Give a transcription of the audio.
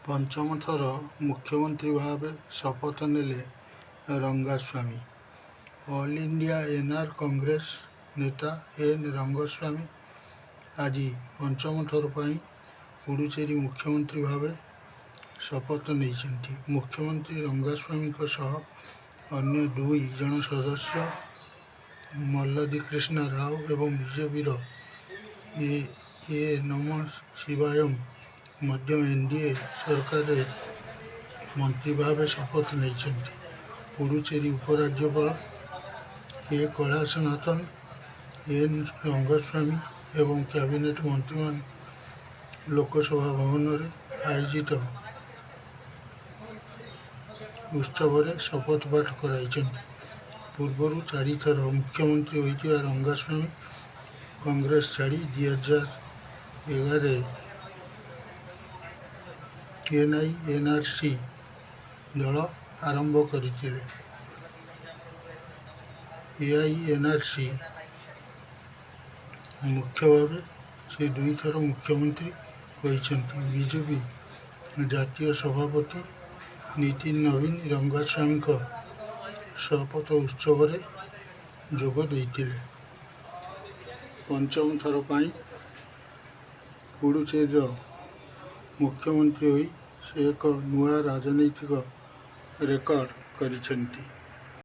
ପଞ୍ଚମ ଥର ମୁଖ୍ୟମନ୍ତ୍ରୀ ଭାବେ ଶପଥ ନେଲେ Rangaswamy. All India NR Congress ନେତା ଏନ୍ ରଙ୍ଗସ୍ୱାମୀ ଆଜି ପଞ୍ଚମ ଥର ପାଇଁ ପୁଡୁଚେରୀ ମୁଖ୍ୟମନ୍ତ୍ରୀ ଭାବେ ଶପଥ ନେଇଛନ୍ତି। ମୁଖ୍ୟମନ୍ତ୍ରୀ ରଙ୍ଗାସ୍ୱାମୀଙ୍କ ସହ ଅନ୍ୟ 2 ଜଣ ସଦସ୍ୟ ମଲ୍ଲଦୀ କ୍ରିଷ୍ଣା ରାଓ ଏବଂ ବିଜେପିର ଏ ନମ ଶିବାୟମ ମଧ୍ୟ ଏନ୍ଡିଏ ସରକାରରେ ମନ୍ତ୍ରୀ ଭାବେ ଶପଥ ନେଇଛନ୍ତି। ପୁଡୁଚେରୀ ଉପରାଜ୍ୟପାଳ କେ କୈଳାସନାଥନ, ଏନ୍ ରଙ୍ଗସ୍ୱାମୀ ଏବଂ କ୍ୟାବିନେଟ୍ ମନ୍ତ୍ରୀମାନେ ଲୋକସଭା ଭବନରେ ଆୟୋଜିତ ଉତ୍ସବରେ ଶପଥ ପାଠ କରାଇଛନ୍ତି। ପୂର୍ବରୁ 4 ଥର ମୁଖ୍ୟମନ୍ତ୍ରୀ ହୋଇଥିବା ରଙ୍ଗାସ୍ୱାମୀ କଂଗ୍ରେସ ଛାଡ଼ି 2011ରେ ଏନ୍ଆର୍ସି ଦଳ ଆରମ୍ଭ କରିଥିଲେ। ଏଆଇଏନ୍ଆର୍ସି ମୁଖ୍ୟ ଭାବେ ସେ 2 ଥର ମୁଖ୍ୟମନ୍ତ୍ରୀ ହୋଇଛନ୍ତି। ବିଜେପି ଜାତୀୟ ସଭାପତି ନିତିନ ନବୀନ ରଙ୍ଗାସ୍ୱାମୀଙ୍କ ଶପଥ ଉତ୍ସବରେ ଯୋଗ ଦେଇଥିଲେ। ପଞ୍ଚମ ଥର ପାଇଁ ପୁଡୁଚେରୀର ମୁଖ୍ୟମନ୍ତ୍ରୀ ହୋଇ ସେ ଏକ ନୂଆ ରାଜନୈତିକ ରେକର୍ଡ କରିଛନ୍ତି।